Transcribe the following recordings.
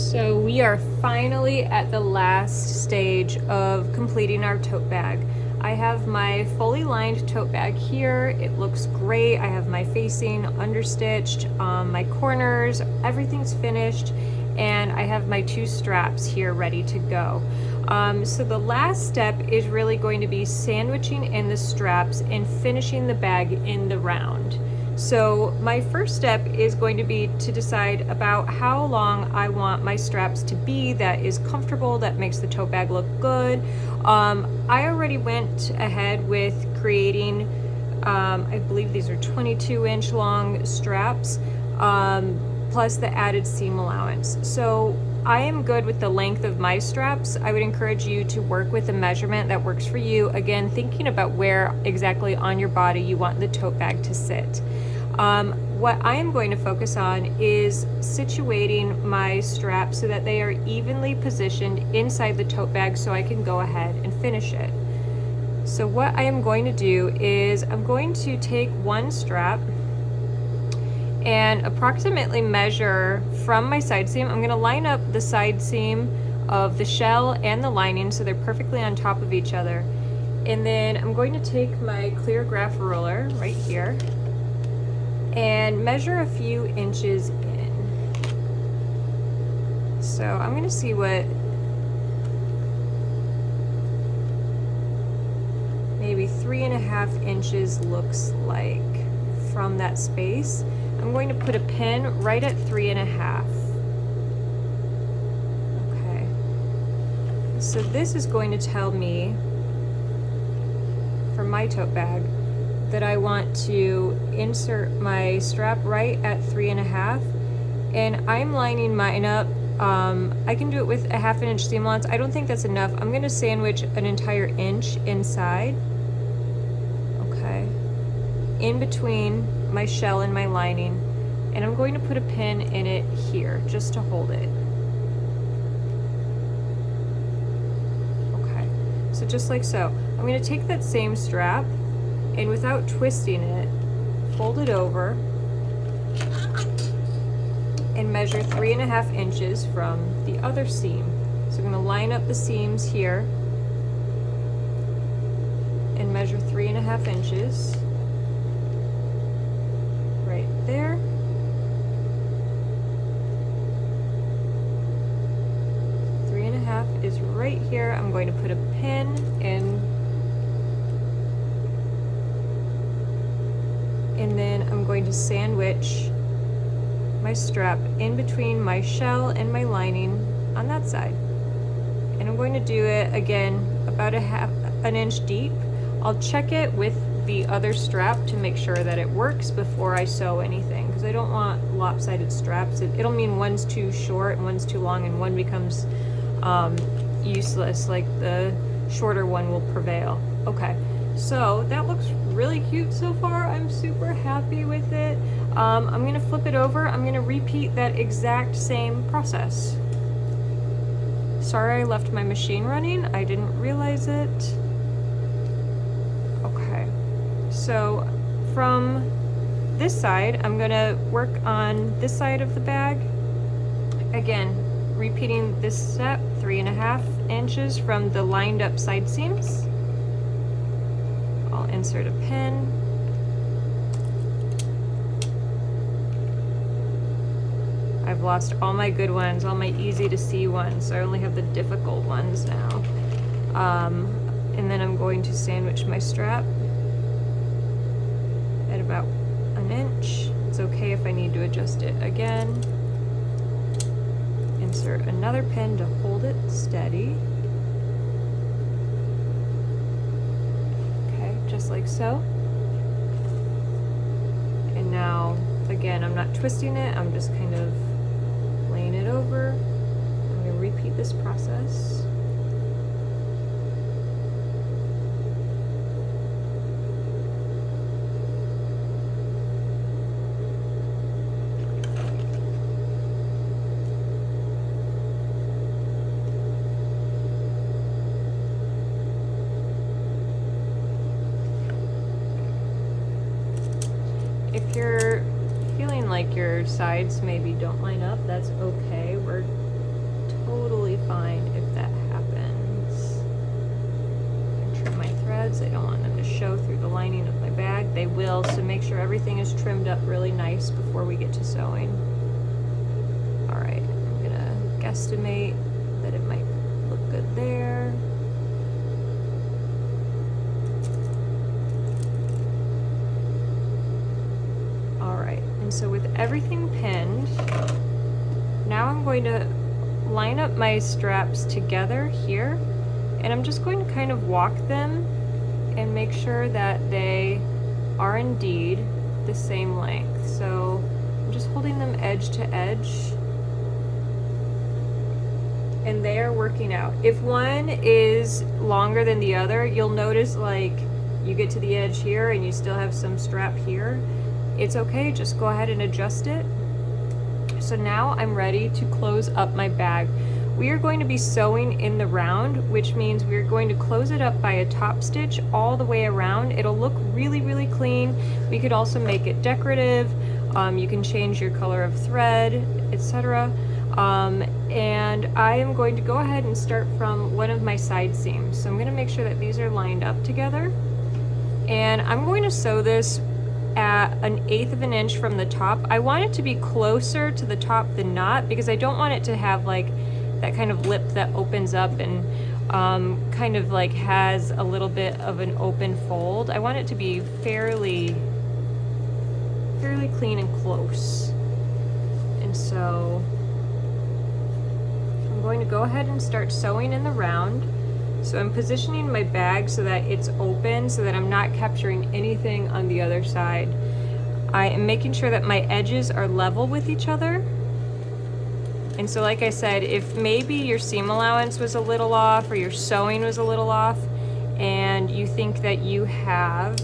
So we are finally at the last stage of completing our tote bag. I have my fully lined tote bag here. It looks great. I have my facing understitched, my corners, everything's finished, and I have my two straps here ready to go. So the last step is really going to be sandwiching in the straps and finishing the bag in the round. So my first step is going to be to decide about how long I want my straps to be that is comfortable, that makes the tote bag look good. I already went ahead with creating, I believe these are 22-inch long straps, plus the added seam allowance. So I am good with the length of my straps. I would encourage you to work with a measurement that works for you. Again, thinking about where exactly on your body you want the tote bag to sit. What I am going to focus on is situating my straps so that they are evenly positioned inside the tote bag so I can go ahead and finish it. So what I am going to do is I'm going to take one strap and approximately measure from my side seam. I'm going to line up the side seam of the shell and the lining so they're perfectly on top of each other. And then I'm going to take my clear graph ruler right here and measure a few inches in. So I'm going to see what maybe 3.5 inches looks like from that space. I'm going to put a pin right at 3.5. Okay. So this is going to tell me for my tote bag that I want to insert my strap right at 3.5, and I'm lining mine up. I can do it with a 1/2 inch seam allowance. I don't think that's enough. I'm going to sandwich an entire inch inside, okay, in between my shell and my lining, and I'm going to put a pin in it here just to hold it. Okay, so just like so. I'm going to take that same strap and without twisting it, fold it over and measure 3.5 inches from the other seam. So I'm going to line up the seams here and measure 3.5 inches right there. Three and a half is right here. I'm going to put a pin in, and then I'm going to sandwich my strap in between my shell and my lining on that side. And I'm going to do it again about an inch deep. I'll check it with the other strap to make sure that it works before I sew anything, because I don't want lopsided straps. It'll mean one's too short and one's too long, and one becomes useless, like the shorter one will prevail. Okay. So that looks really cute so far. I'm super happy with it. I'm gonna flip it over. I'm gonna repeat that exact same process. Sorry I left my machine running. I didn't realize it. Okay, so from this side, I'm gonna work on this side of the bag. Again, repeating this step, 3.5 inches from the lined up side seams. I'll insert a pin. I've lost all my good ones, all my easy to see ones, so I only have the difficult ones now. And then I'm going to sandwich my strap at about an inch. It's okay if I need to adjust it again. Insert another pin to hold it steady. Just like so. And now, again, I'm not twisting it, I'm just kind of laying it over. I'm going to repeat this process. If you're feeling like your sides maybe don't line up, that's okay. We're really nice before we get to sewing. All right, I'm gonna guesstimate that it might look good there. All right, and so with everything pinned, now I'm going to line up my straps together here, and I'm just going to kind of walk them and make sure that they are indeed the same length. So I'm just holding them edge to edge, and they are working out. If one is longer than the other, you'll notice like you get to the edge here and you still have some strap here. It's okay, just go ahead and adjust it. So now I'm ready to close up my bag. We are going to be sewing in the round, which means we're going to close it up by a top stitch all the way around. It'll look really, really clean. We could also make it decorative. You can change your color of thread, etc. And I am going to go ahead and start from one of my side seams. So I'm going to make sure that these are lined up together. And I'm going to sew this at 1/8 of an inch from the top. I want it to be closer to the top than not, because I don't want it to have like that kind of lip that opens up and kind of like has a little bit of an open fold. I want it to be fairly clean and close. And so I'm going to go ahead and start sewing in the round. So I'm positioning my bag so that it's open, so that I'm not capturing anything on the other side. I am making sure that my edges are level with each other. And so like I said, if maybe your seam allowance was a little off or your sewing was a little off and you think that you have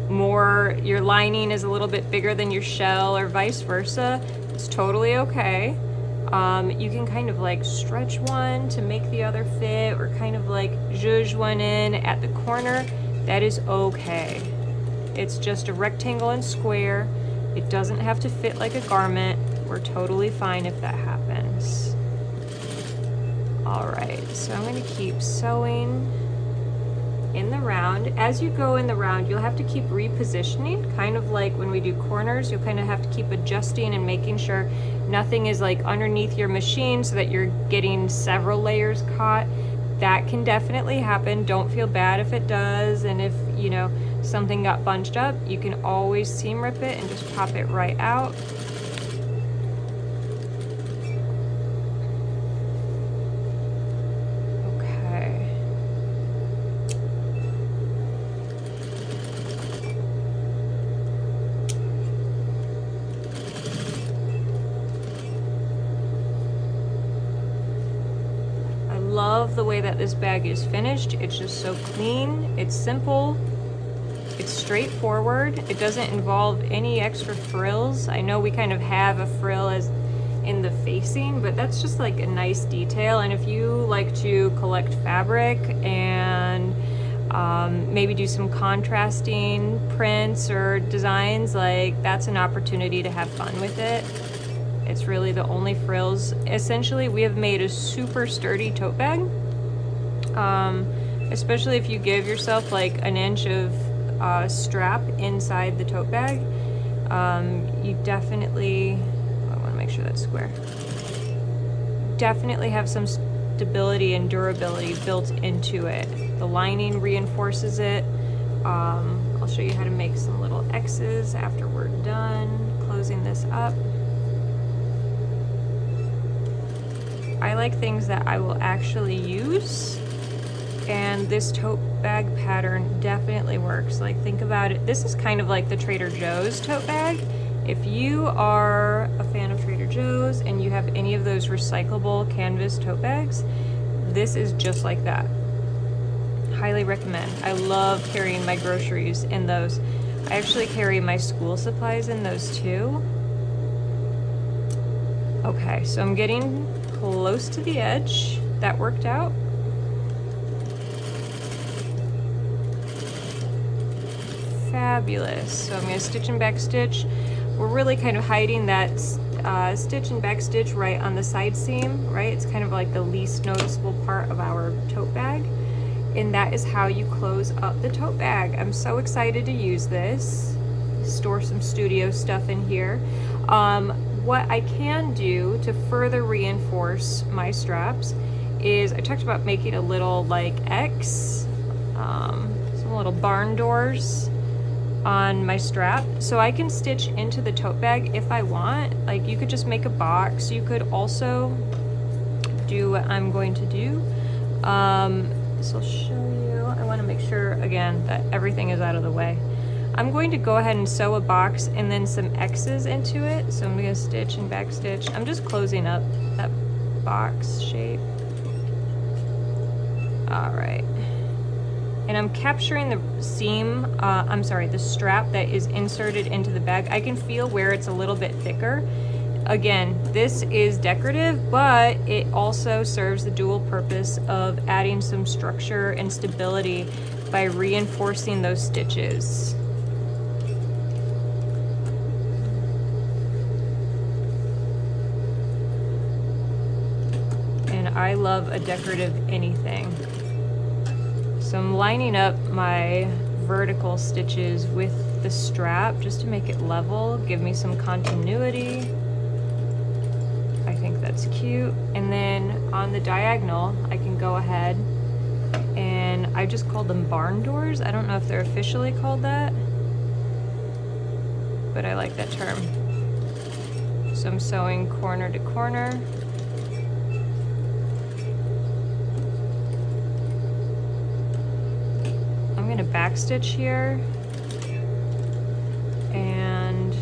more, your lining is a little bit bigger than your shell or vice versa, it's totally okay. You can kind of like stretch one to make the other fit, or kind of like zhuzh one in at the corner. That is okay. It's just a rectangle and square. It doesn't have to fit like a garment. We're totally fine if that happens. All right, so I'm going to keep sewing in the round. As you go in the round, you'll have to keep repositioning, kind of like when we do corners. You'll kind of have to keep adjusting and making sure nothing is like underneath your machine so that you're getting several layers caught. That can definitely happen. Don't feel bad if it does, and if you know something got bunched up, you can always seam rip it and just pop it right out. Love the way that this bag is finished. It's just so clean, it's simple, it's straightforward. It doesn't involve any extra frills. I know we kind of have a frill as in the facing, but that's just like a nice detail. And if you like to collect fabric and maybe do some contrasting prints or designs, like that's an opportunity to have fun with it. It's really the only frills. Essentially, we have made a super sturdy tote bag, especially if you give yourself like an inch of strap inside the tote bag. You definitely, I want to make sure that's square, definitely have some stability and durability built into it. The lining reinforces it. I'll show you how to make some little X's after we're done closing this up. I like things that I will actually use, and this tote bag pattern definitely works. Like, think about it, this is kind of like the Trader Joe's tote bag. If you are a fan of Trader Joe's and you have any of those recyclable canvas tote bags, this is just like that. Highly recommend. I love carrying my groceries in those. I actually carry my school supplies in those too. Okay, so I'm getting close to the edge. That worked out. Fabulous. So I'm going to stitch and back stitch. We're really kind of hiding that stitch and back stitch right on the side seam, right? It's kind of like the least noticeable part of our tote bag. And that is how you close up the tote bag. I'm so excited to use this. store some studio stuff in here. What I can do to further reinforce my straps is I talked about making a little like X, some little barn doors on my strap, so I can stitch into the tote bag if I want. Like, you could just make a box. You could also do what I'm going to do. So I'll show you. I want to make sure again that everything is out of the way. I'm going to go ahead and sew a box and then some X's into it. So I'm going to stitch and back stitch. I'm just closing up that box shape. All right. And I'm capturing the seam, the strap that is inserted into the bag. I can feel where it's a little bit thicker. Again, this is decorative, but it also serves the dual purpose of adding some structure and stability by reinforcing those stitches. And I love a decorative anything. So I'm lining up my vertical stitches with the strap just to make it level, give me some continuity. I think that's cute. And then on the diagonal, I can go ahead and I just called them barn doors. I don't know if they're officially called that, but I like that term. So I'm sewing corner to corner. I'm going to backstitch here, and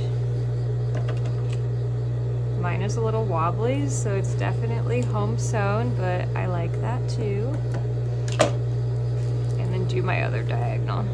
mine is a little wobbly, so it's definitely home sewn, but I like that too. And then do my other diagonal.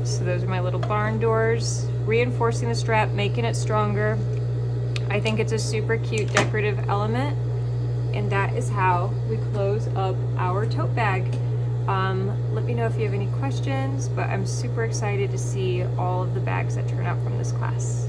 So those are my little barn doors, reinforcing the strap, making it stronger. I think it's a super cute decorative element, and that is how we close up our tote bag. Let me know if you have any questions, but I'm super excited to see all of the bags that turn out from this class.